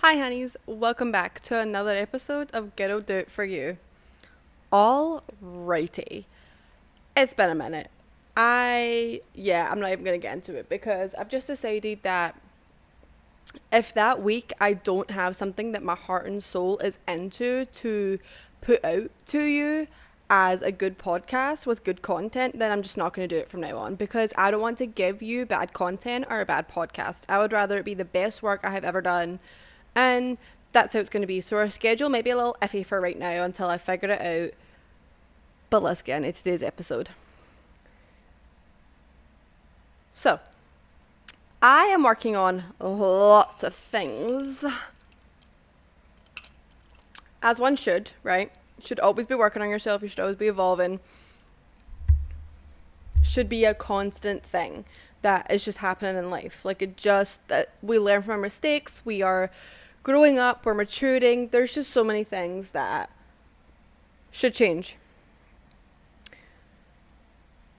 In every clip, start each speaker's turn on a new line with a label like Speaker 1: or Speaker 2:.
Speaker 1: Hi, honeys. Welcome back to another episode of Ghetto Do It For You. Alrighty. It's been a minute. I'm not even going to get into it because I've just decided that if that week I don't have something that my heart and soul is into to put out to you as a good podcast with good content, then I'm just not going to do it from now on because I don't want to give you bad content or a bad podcast. I would rather it be the best work I have ever done, and that's how it's going to be. So our schedule may be a little iffy for right now until I figure it out, but let's get into today's episode. So, I am working on lots of things, as one should, right? You should always be working on yourself. You should always be evolving. Should be a constant thing that is just happening in life. Like it just that we learn from our mistakes. We are growing up. We're maturing. There's just so many things that should change.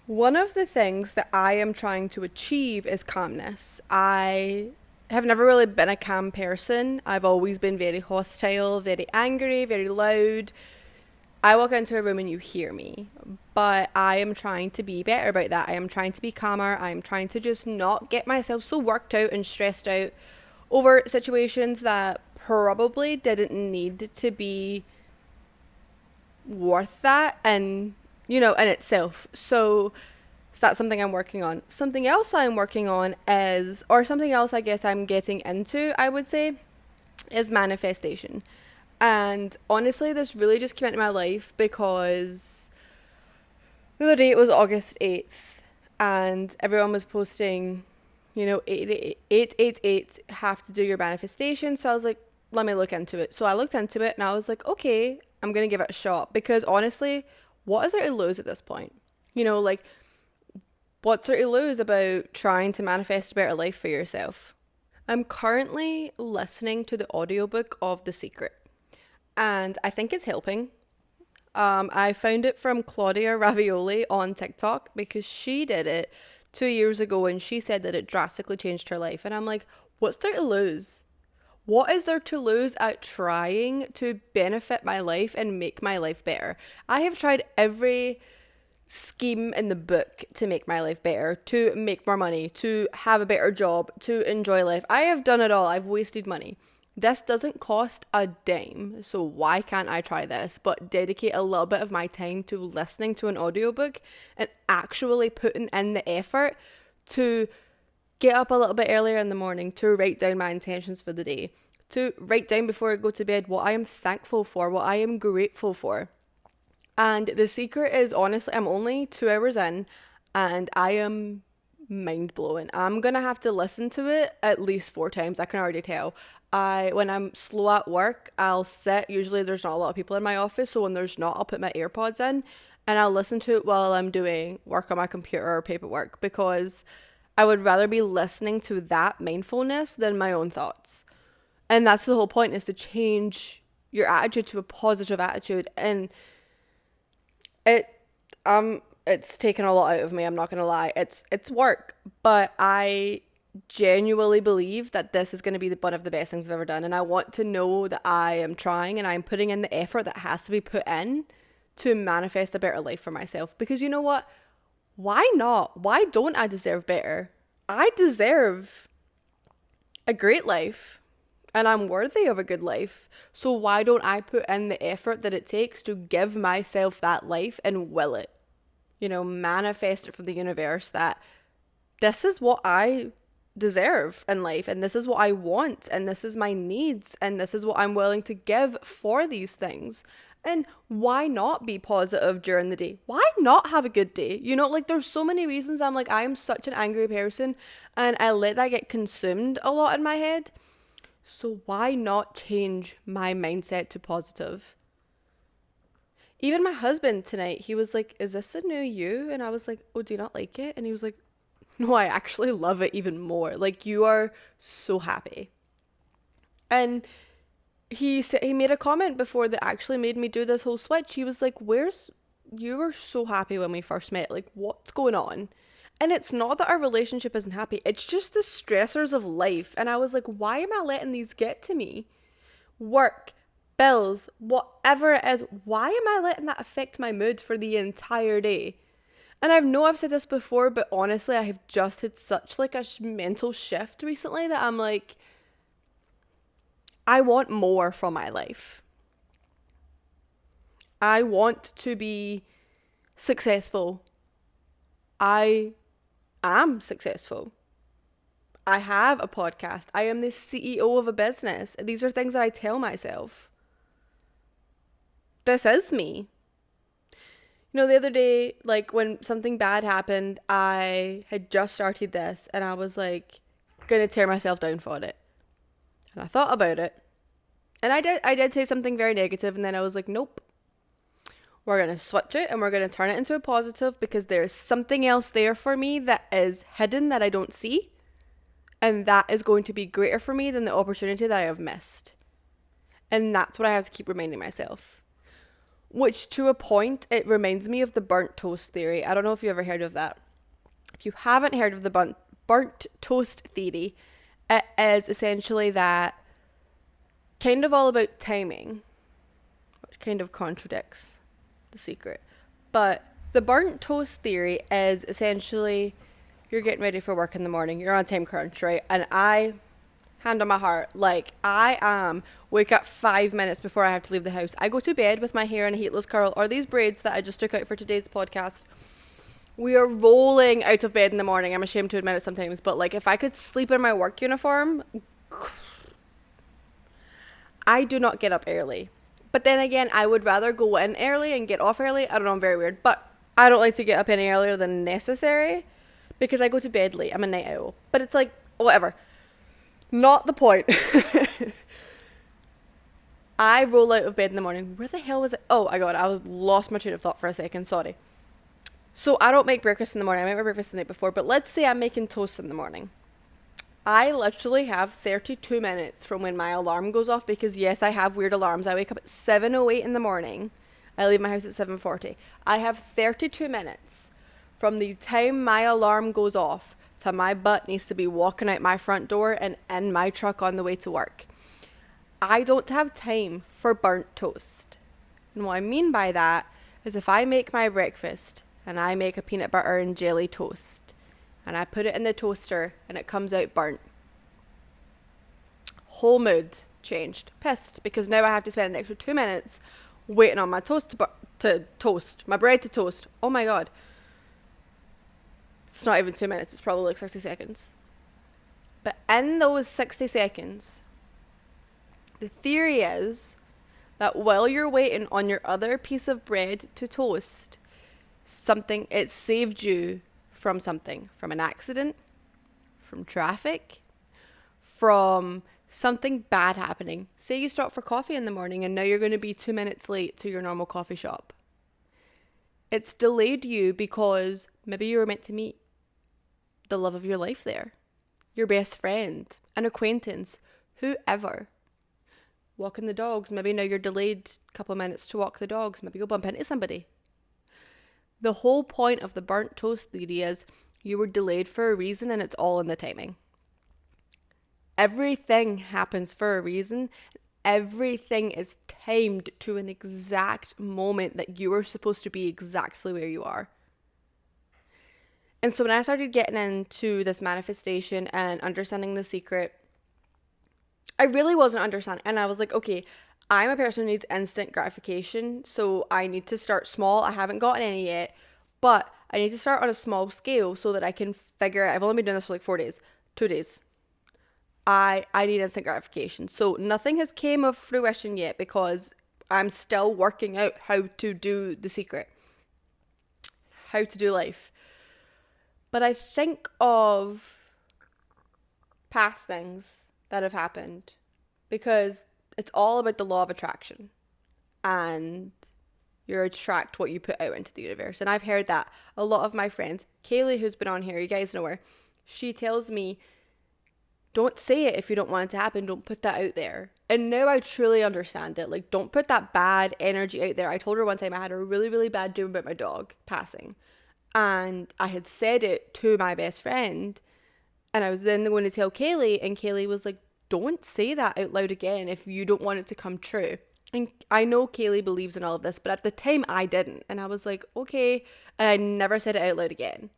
Speaker 1: One of the things that I am trying to achieve is calmness. I have never really been a calm person. I've always been very hostile, very angry, very loud. I walk into a room and you hear me, but I am trying to be better about that. I am trying to be calmer. I am trying to just not get myself so worked out and stressed out over situations that probably didn't need to be worth that and in itself. So that's something I'm working on. Something else I'm working on is, or something else I guess I'm getting into, I would say, is manifestation. And honestly, this really just came into my life because the other day it was August 8th and everyone was posting, 888 have to do your manifestation. So I was like, let me look into it. So I looked into it and I was like, okay, I'm going to give it a shot because honestly, what is there to lose at this point? What's there to lose about trying to manifest a better life for yourself? I'm currently listening to the audiobook of The Secret and I think it's helping. I found it from Claudia Ravioli on TikTok because she did it 2 years ago and she said that it drastically changed her life. And I'm like, what's there to lose? What is there to lose at trying to benefit my life and make my life better? I have tried every scheme in the book to make my life better, to make more money, to have a better job, to enjoy life. I have done it all. I've wasted money. This doesn't cost a dime, so why can't I try this but dedicate a little bit of my time to listening to an audiobook and actually putting in the effort to get up a little bit earlier in the morning, to write down my intentions for the day, to write down before I go to bed what I am thankful for, what I am grateful for. And The Secret is, honestly, I'm only 2 hours in and I am mind blowing. I'm gonna have to listen to it at least 4 times. I can already tell. When I'm slow at work, I'll sit. Usually there's not a lot of people in my office, so when there's not, I'll put my AirPods in and I'll listen to it while I'm doing work on my computer or paperwork because I would rather be listening to that mindfulness than my own thoughts. And that's the whole point, is to change your attitude to a positive attitude. And it it's taken a lot out of me, I'm not gonna lie. It's work, but I genuinely believe that this is going to be one of the best things I've ever done, and I want to know that I am trying and I'm putting in the effort that has to be put in to manifest a better life for myself. Because you know what, why not? Why don't I deserve better? I deserve a great life and I'm worthy of a good life. So why don't I put in the effort that it takes to give myself that life and will it? Manifest it from the universe that this is what I deserve in life and this is what I want and this is my needs and this is what I'm willing to give for these things. And why not be positive during the day? Why not have a good day? There's so many reasons I'm like, I am such an angry person and I let that get consumed a lot in my head. So why not change my mindset to positive? Even my husband tonight, he was like, is this a new you? And I was like, oh, do you not like it? And he was like, no, I actually love it even more. Like, you are so happy. And he said, he made a comment before that actually made me do this whole switch. He was like, you were so happy when we first met. Like, what's going on? And it's not that our relationship isn't happy. It's just the stressors of life. And I was like, why am I letting these get to me? work, bills, whatever it is, why am I letting that affect my mood for the entire day? And I know I've said this before, but honestly, I have just had such like a mental shift recently that I'm like, I want more from my life. I want to be successful. I am successful. I have a podcast. I am the CEO of a business. These are things that I tell myself. This is me. You know, the other day, like when something bad happened, I had just started this and I was like, gonna tear myself down for it. And I thought about it. And I did say something very negative, and then I was like, nope. We're gonna switch it and we're gonna turn it into a positive because there's something else there for me that is hidden that I don't see. And that is going to be greater for me than the opportunity that I have missed. And that's what I have to keep reminding myself. Which, to a point, it reminds me of the burnt toast theory. I don't know if you ever heard of that. If you haven't heard of the burnt toast theory, it is essentially that kind of all about timing, which kind of contradicts The Secret. But the burnt toast theory is essentially you're getting ready for work in the morning, you're on time crunch, right? And I, hand on my heart, like wake up 5 minutes before I have to leave the house. I go to bed with my hair in a heatless curl, or these braids that I just took out for today's podcast. We are rolling out of bed in the morning. I'm ashamed to admit it sometimes, but like if I could sleep in my work uniform, I do not get up early. But then again, I would rather go in early and get off early. I don't know, I'm very weird. But I don't like to get up any earlier than necessary because I go to bed late. I'm a night owl. But it's like, whatever. Not the point. I roll out of bed in the morning. Where the hell was it? Oh, I got it. I was lost my train of thought for a second. Sorry. So I don't make breakfast in the morning. I make my breakfast the night before. But let's say I'm making toast in the morning. I literally have 32 minutes from when my alarm goes off because, yes, I have weird alarms. I wake up at 7:08 in the morning. I leave my house at 7:40. I have 32 minutes from the time my alarm goes off to my butt needs to be walking out my front door and in my truck on the way to work. I don't have time for burnt toast. And what I mean by that is if I make my breakfast and I make a peanut butter and jelly toast and I put it in the toaster and it comes out burnt, whole mood changed. Pissed because now I have to spend an extra 2 minutes waiting on my toast to toast, my bread to toast. Oh my god. It's not even 2 minutes, it's probably like 60 seconds. But in those 60 seconds, the theory is that while you're waiting on your other piece of bread to toast, it saved you from something, from an accident, from traffic, from something bad happening. Say you stop for coffee in the morning and now you're going to be 2 minutes late to your normal coffee shop. It's delayed you because maybe you were meant to meet the love of your life there, your best friend, an acquaintance, whoever. Walking the dogs, maybe now you're delayed a couple of minutes to walk the dogs, maybe you'll bump into somebody. The whole point of the burnt toast theory is you were delayed for a reason and it's all in the timing. Everything happens for a reason. Everything is timed to an exact moment that you are supposed to be exactly where you are. And so when I started getting into this manifestation and understanding The Secret, I really wasn't understanding. And I was like, okay, I'm a person who needs instant gratification, so I need to start small. I haven't gotten any yet, but I need to start on a small scale so that I can figure out. I've only been doing this for like 4 days, 2 days. I need instant gratification. So nothing has came of fruition yet because I'm still working out how to do The Secret, how to do life. But I think of past things that have happened because it's all about the law of attraction and you attract what you put out into the universe. And I've heard that a lot of my friends, Kaylee, who's been on here, you guys know her, she tells me, don't say it if you don't want it to happen. Don't put that out there. And now I truly understand it. Like, don't put that bad energy out there. I told her one time I had a really, really bad dream about my dog passing. And I had said it to my best friend. And I was then going to tell Kaylee. And Kaylee was like, don't say that out loud again if you don't want it to come true. And I know Kaylee believes in all of this, but at the time I didn't. And I was like, okay. And I never said it out loud again.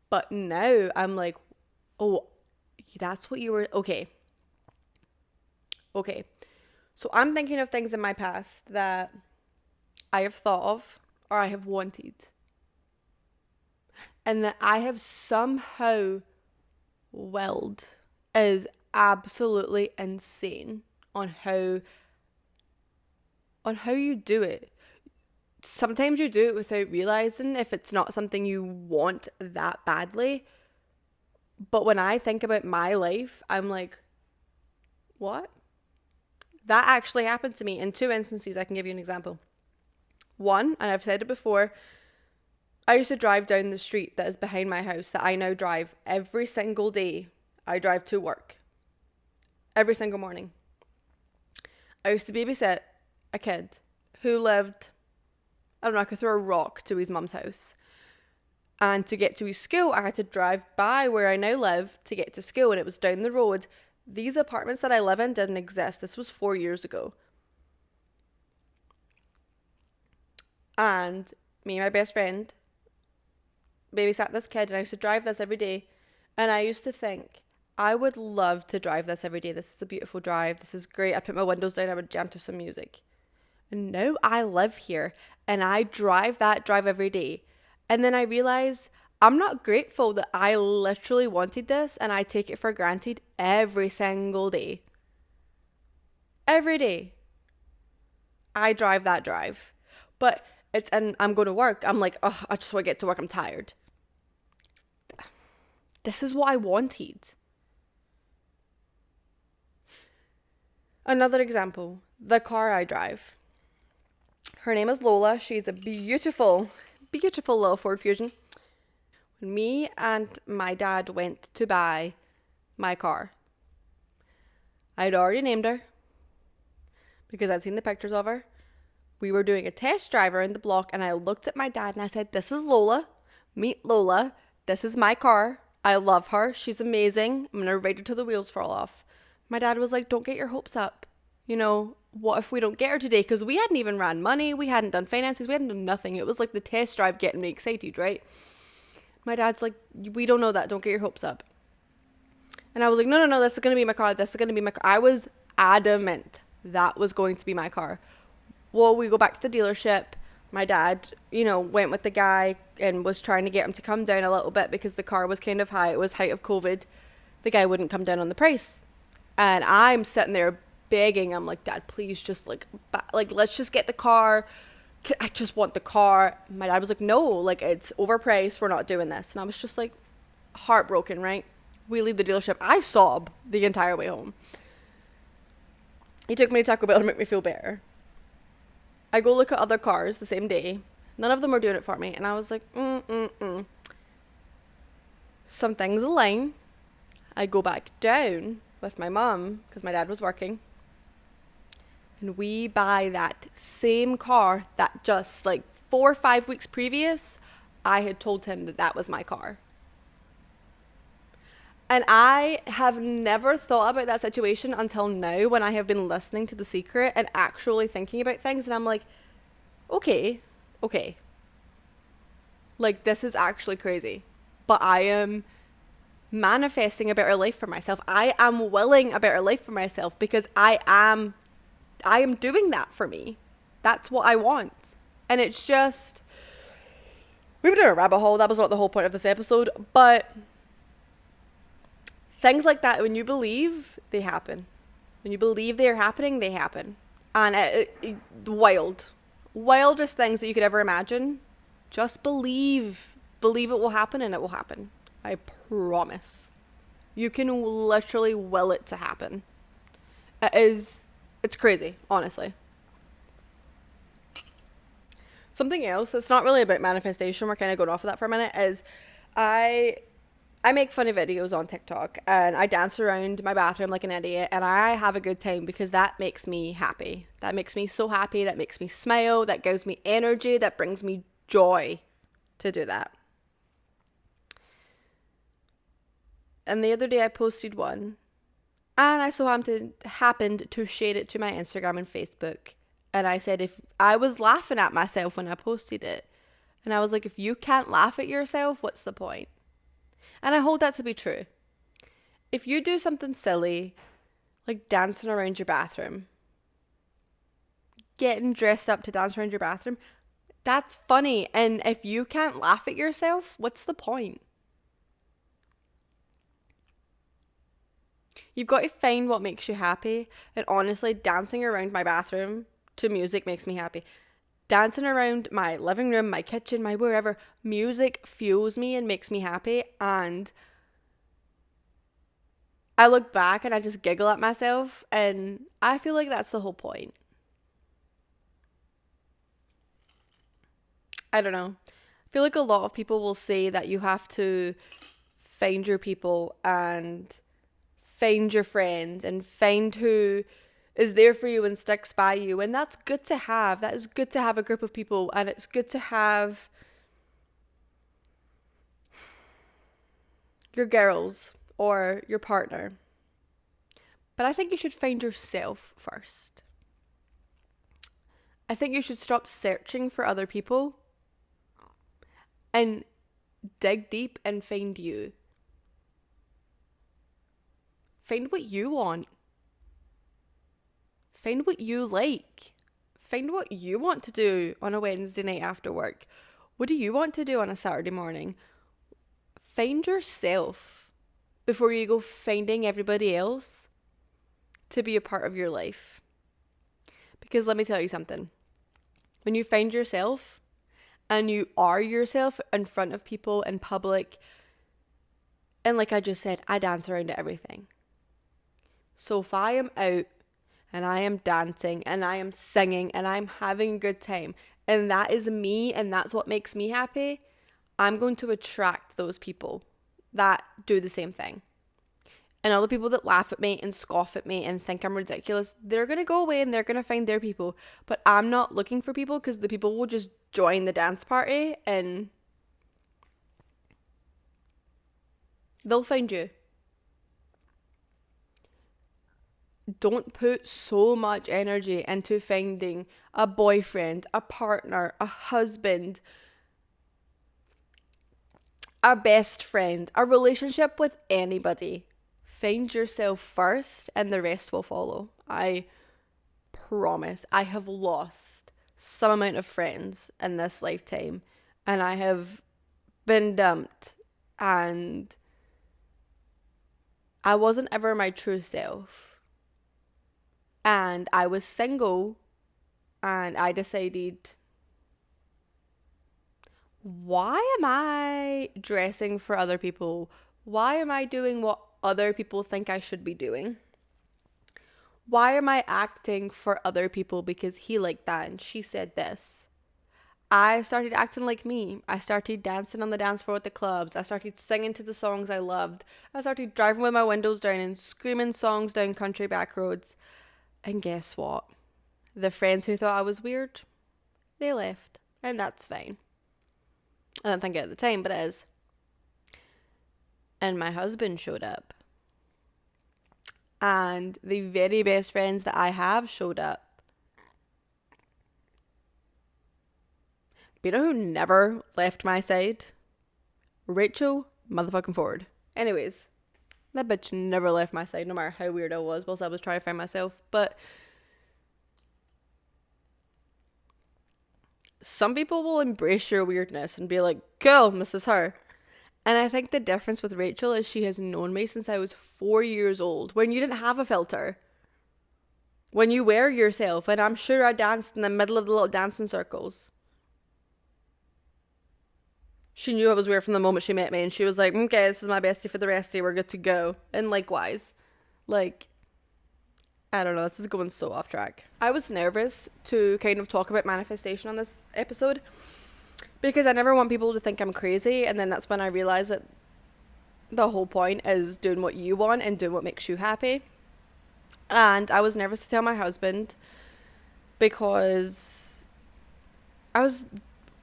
Speaker 1: But now I'm like, oh, that's what you were. Okay. Okay. So I'm thinking of things in my past that I have thought of or I have wanted. And that I have somehow willed is absolutely insane on how you do it. Sometimes you do it without realizing if it's not something you want that badly. But when I think about my life, I'm like, what? That actually happened to me in 2 instances. I can give you an example. One, and I've said it before, I used to drive down the street that is behind my house that I now drive every single day. I drive to work every single morning. I used to babysit a kid who lived, I don't know, I could throw a rock to his mum's house. And to get to his school, I had to drive by where I now live to get to school, and it was down the road. These apartments that I live in didn't exist. This was 4 years ago. And me and my best friend babysat this kid, and I used to drive this every day. And I used to think, I would love to drive this every day. This is a beautiful drive. This is great. I'd put my windows down. I would jam to some music. And now I live here, and I drive that drive every day. And then I realize I'm not grateful that I literally wanted this, and I take it for granted every single day. Every day. I drive that drive. But and I'm going to work. I'm like, oh, I just want to get to work. I'm tired. This is what I wanted. Another example, the car I drive. Her name is Lola. She's a beautiful, beautiful little Ford Fusion. When me and my dad went to buy my car, I'd already named her because I'd seen the pictures of her. We were doing a test drive around the block, and I looked at my dad and I said, this is Lola. Meet Lola. This is my car. I love her. She's amazing. I'm going to ride her till the wheels fall off. My dad was like, don't get your hopes up. You know, what if we don't get her today? Because we hadn't even ran money. We hadn't done finances. We hadn't done nothing. It was like the test drive getting me excited, right? My dad's like, we don't know that. Don't get your hopes up. And I was like, no, this is going to be my car. This is going to be my car. I was adamant that was going to be my car. Well, we go back to the dealership. My dad, went with the guy and was trying to get him to come down a little bit because the car was kind of high. It was height of COVID. The guy wouldn't come down on the price. And I'm sitting there begging. I'm like, Dad, please just let's just get the car. I just want the car. My dad was like, no, it's overpriced. We're not doing this. And I was just like heartbroken, right? We leave the dealership. I sob the entire way home. He took me to Taco Bell to make me feel better. I go look at other cars the same day. None of them were doing it for me. And I was like, Some things align. I go back down with my mom because my dad was working. And we buy that same car that just 4 or 5 weeks previous, I had told him that was my car. And I have never thought about that situation until now when I have been listening to The Secret and actually thinking about things. And I'm like, okay. This is actually crazy. But I am manifesting a better life for myself. I am willing a better life for myself because I am doing that for me. That's what I want. And it's just, we went down a rabbit hole. That was not the whole point of this episode. But things like that, when you believe, they happen. When you believe they are happening, they happen. And wildest things that you could ever imagine. Just believe it will happen, and it will happen. I promise. You can literally will it to happen. It's crazy, honestly. Something else that's not really about manifestation, we're kind of going off of that for a minute, is I make funny videos on TikTok and I dance around my bathroom like an idiot, and I have a good time because that makes me happy. That makes me so happy. That makes me smile. That gives me energy. That brings me joy to do that. And the other day I posted one And I so happened to share it to my Instagram and Facebook. And I said, if I was laughing at myself when I posted it, and I was like, if you can't laugh at yourself, what's the point? And I hold that to be true. If you do something silly, like dancing around your bathroom, getting dressed up to dance around your bathroom, that's funny. And if you can't laugh at yourself, what's the point? You've got to find what makes you happy. And honestly, dancing around my bathroom to music makes me happy. Dancing around my living room, my kitchen, my wherever, music fuels me and makes me happy. And I look back and I just giggle at myself. And I feel like that's the whole point. I don't know. I feel like a lot of people will say that you have to find your people and find your friends and find who is there for you and sticks by you. And that's good to have. That is good to have a group of people, and it's good to have your girls or your partner. But I think you should find yourself first. I think you should stop searching for other people and dig deep and find you. Find what you want. Find what you like. Find what you want to do on a Wednesday night after work. What do you want to do on a Saturday morning? Find yourself before you go finding everybody else to be a part of your life. Because let me tell you something. When you find yourself and you are yourself in front of people in public, and like I just said, I dance around to everything. So if I am out and I am dancing and I am singing and I'm having a good time, and that is me and that's what makes me happy, I'm going to attract those people that do the same thing. And all the people that laugh at me and scoff at me and think I'm ridiculous, they're going to go away and they're going to find their people. But I'm not looking for people, because the people will just join the dance party and they'll find you. Don't put so much energy into finding a boyfriend, a partner, a husband, a best friend, a relationship with anybody. Find yourself first and the rest will follow. I promise. I have lost some amount of friends in this lifetime, and I have been dumped, and I wasn't ever my true self. And I was single, and I decided, why am I dressing for other people? Why am I doing what other people think I should be doing? Why am I acting for other people because he liked that and she said this? I started acting like me. I started dancing on the dance floor at the clubs. I started singing to the songs I loved. I started driving with my windows down and screaming songs down country back roads. And guess what? The friends who thought I was weird, they left. And that's fine. I didn't think it at the time, but it is. And my husband showed up. And the very best friends that I have showed up. But you know who never left my side? Rachel motherfucking Ford. Anyways, that bitch never left my side, no matter how weird I was whilst I was trying to find myself. But some people will embrace your weirdness and be like, cool, this is her. And I think the difference with Rachel is she has known me since I was 4 years old, when you didn't have a filter. When you were yourself, and I'm sure I danced in the middle of the little dancing circles. She knew I was weird from the moment she met me, and she was like, okay, this is my bestie for the rest of the day, we're good to go. And likewise, like, I don't know, this is going so off track. I was nervous to kind of talk about manifestation on this episode, because I never want people to think I'm crazy, and then that's when I realised that the whole point is doing what you want and doing what makes you happy. And I was nervous to tell my husband because I was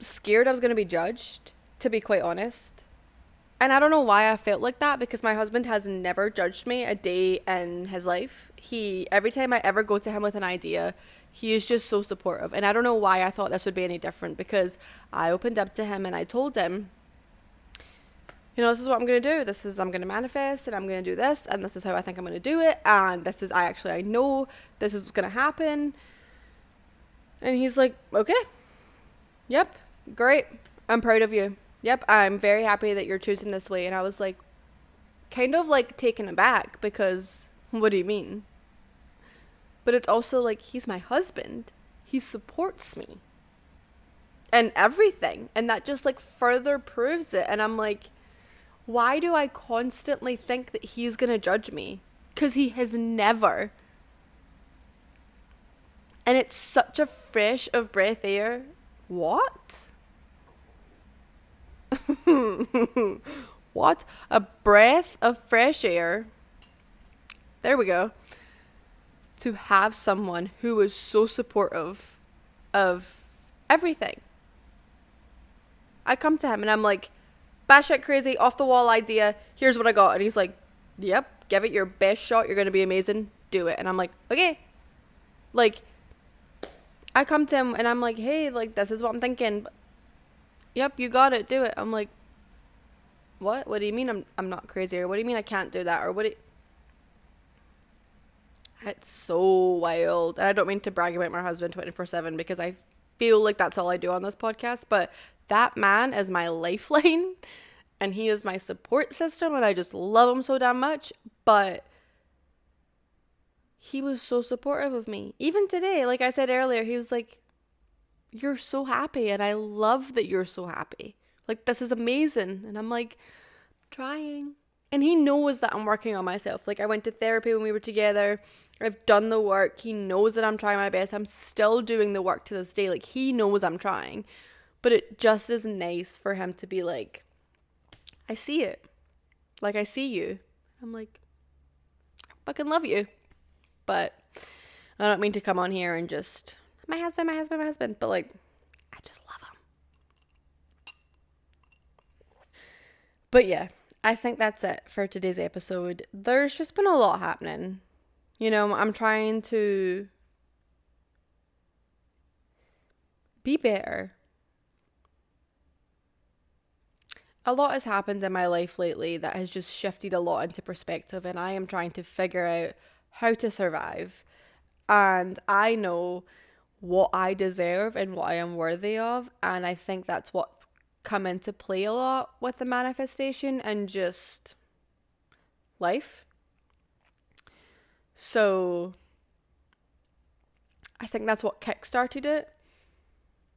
Speaker 1: scared I was going to be judged, to be quite honest. And I don't know why I felt like that, because my husband has never judged me a day in his life. Every time I ever go to him with an idea, he is just so supportive. And I don't know why I thought this would be any different, because I opened up to him and I told him, this is what I'm going to do. I'm going to manifest and I'm going to do this. And this is how I think I'm going to do it. And I know this is going to happen. And he's like, okay, yep, great. I'm proud of you. Yep, I'm very happy that you're choosing this way. And I was like, kind of like taken aback, because what do you mean? But it's also like, he's my husband. He supports me and everything. And that just like further proves it. And I'm like, why do I constantly think that he's going to judge me? Because he has never. And it's such a fresh of breath air. What? What? A breath of fresh air. There we go. To have someone who is so supportive of everything. I come to him and I'm like, batshit crazy, off the wall idea. Here's what I got. And he's like, yep, give it your best shot. You're going to be amazing. Do it. And I'm like, okay. Like, I come to him and I'm like, hey, like, this is what I'm thinking. Yep, you got it. Do it. I'm like, what? What do you mean I'm not crazy? Or what do you mean I can't do that? Or It's so wild. And I don't mean to brag about my husband 24/7, because I feel like that's all I do on this podcast. But that man is my lifeline. And he is my support system. And I just love him so damn much. But he was so supportive of me. Even today, like I said earlier, he was like, you're so happy. And I love that you're so happy. Like, this is amazing. And I'm like, trying. And he knows that I'm working on myself. Like, I went to therapy when we were together. I've done the work. He knows that I'm trying my best. I'm still doing the work to this day. Like, he knows I'm trying. But it just is nice for him to be like, I see it. Like, I see you. I'm like, I fucking love you. But I don't mean to come on here and just, my husband. But, like, I just love him. But yeah, I think that's it for today's episode. There's just been a lot happening. I'm trying to be better. A lot has happened in my life lately that has just shifted a lot into perspective, and I am trying to figure out how to survive. And I know what I deserve and what I am worthy of, and I think that's what's come into play a lot with the manifestation and just life. So I think that's what kickstarted it.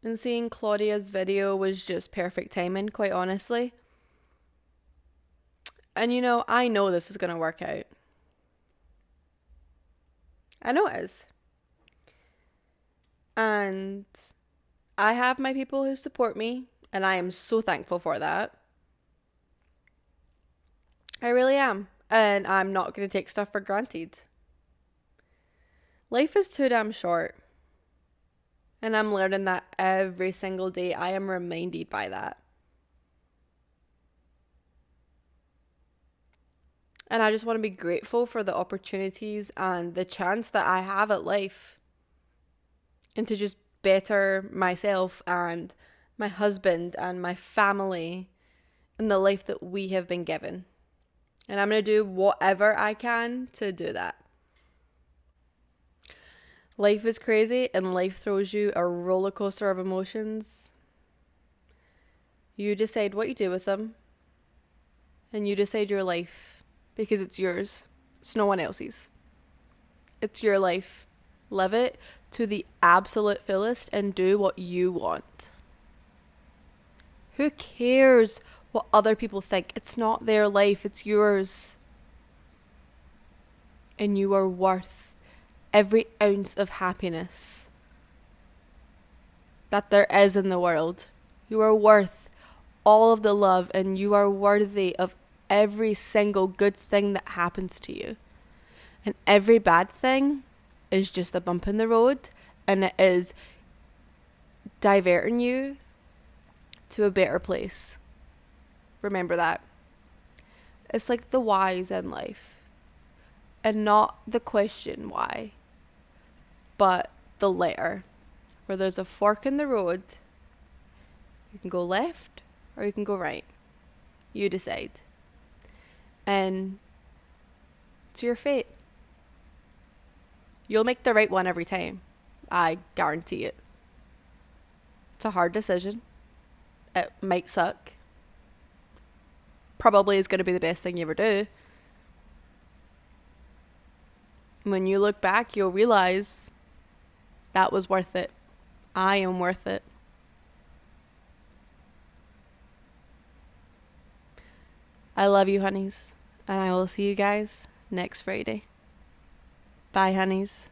Speaker 1: And seeing Claudia's video was just perfect timing, quite honestly. And I know this is going to work out. I know it is. And I have my people who support me, and I am so thankful for that. I really am. And I'm not going to take stuff for granted. Life is too damn short. And I'm learning that every single day. I am reminded by that. And I just want to be grateful for the opportunities and the chance that I have at life. And to just better myself and my husband and my family and the life that we have been given. And I'm going to do whatever I can to do that. Life is crazy and life throws you a roller coaster of emotions. You decide what you do with them. And you decide your life, because it's yours. It's no one else's. It's your life. Live it to the absolute fullest and do what you want. Who cares what other people think? It's not their life, it's yours. And you are worth every ounce of happiness that there is in the world. You are worth all of the love, and you are worthy of every single good thing that happens to you. And every bad thing is just a bump in the road, and it is diverting you to a better place. Remember that. It's like the whys in life. And not the question why, but the letter. Where there's a fork in the road, you can go left or you can go right. You decide. And it's your fate. You'll make the right one every time. I guarantee it. It's a hard decision. It might suck. Probably is going to be the best thing you ever do. When you look back, you'll realize that was worth it. I am worth it. I love you, honeys. And I will see you guys next Friday. Bye, honeys.